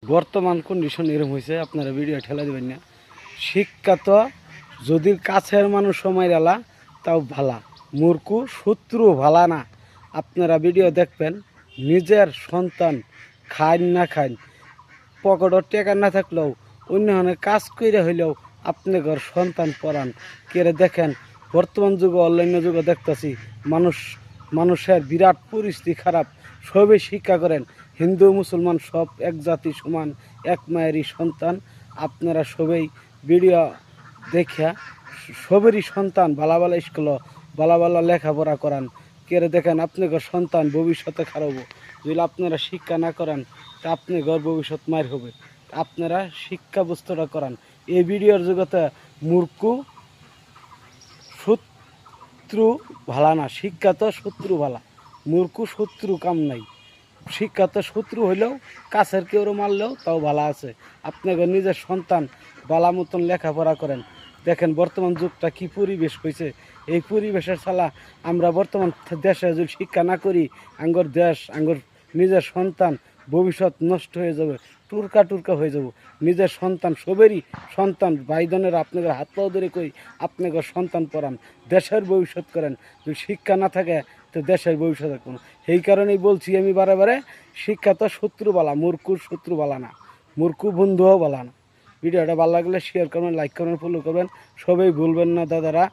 বর্তমান কন্ডিশন এরকম হয়েছে, আপনারা ভিডিও ঠেলা দেবেন না। শিক্ষা তো যদি কাছের মানুষ সময় এলা তাও ভালা, মূর্খু শত্রু ভালা না। আপনারা ভিডিও দেখবেন, নিজের সন্তান খান না খান, পকেটর টেকা না থাকলেও অন্য কাজ করে হইলেও আপনি ঘর সন্তান পড়ান। কেড়ে দেখেন বর্তমান যুগে অনলাইন যুগে দেখতেছি মানুষের বিরাট পরিস্থিতি খারাপ। সবে শিক্ষা করেন, হিন্দু মুসলমান সব এক জাতি সমান, এক মায়েরই সন্তান। আপনারা সবাই ভিডিও দেখিয়া সবেরই সন্তান ভালা ভালা স্কুল ভালা ভালা লেখাপড়া করান। কেড়ে দেখেন আপনাদের সন্তান ভবিষ্যতে খারাপ। যদি আপনারা শিক্ষা না করেন তা আপনি ঘর ভবিষ্যৎ মার হবে। আপনারা শিক্ষা বস্তুটা করান। এই ভিডিওর জগতে মূর্খ শত্রু ভালা না, শিক্ষা তো শত্রু ভালা। মূর্খ শত্রু কাম নাই। শিক্ষা তো শত্রু হইলেও কাছের কেউ মারলেও তাও ভালো আছে। আপনাকে নিজের সন্তান বালা মতন লেখাপড়া করেন। দেখেন বর্তমান যুগটা কি পরিবেশ হয়েছে। এই পরিবেশের ছাড়া আমরা বর্তমান দেশে যদি শিক্ষা না করি, আঙ্গর দেশ আঙ্গর নিজের সন্তান ভবিষ্যৎ নষ্ট হয়ে যাবে, টুরকা হয়ে যাব। নিজের সন্তান সবেরই সন্তান ভাইদনের আপনাদের হাত পাও ধরে কই আপনাদের সন্তান পড়ান, দেশের ভবিষ্যৎ করেন। যদি শিক্ষা না থাকে তো দেশের ভবিষ্যৎ থাকবো না। এই কারণেই বলছি আমি বারে বারে, শিক্ষা তো শত্রু বালা, মূর্খুর শত্রু বালা না, মূর্খ বন্ধুও বালা না। ভিডিওটা ভালো লাগলে শেয়ার করবেন, লাইক করবেন, ফলো করবেন। সবাই ভুলবেন না দাদারা।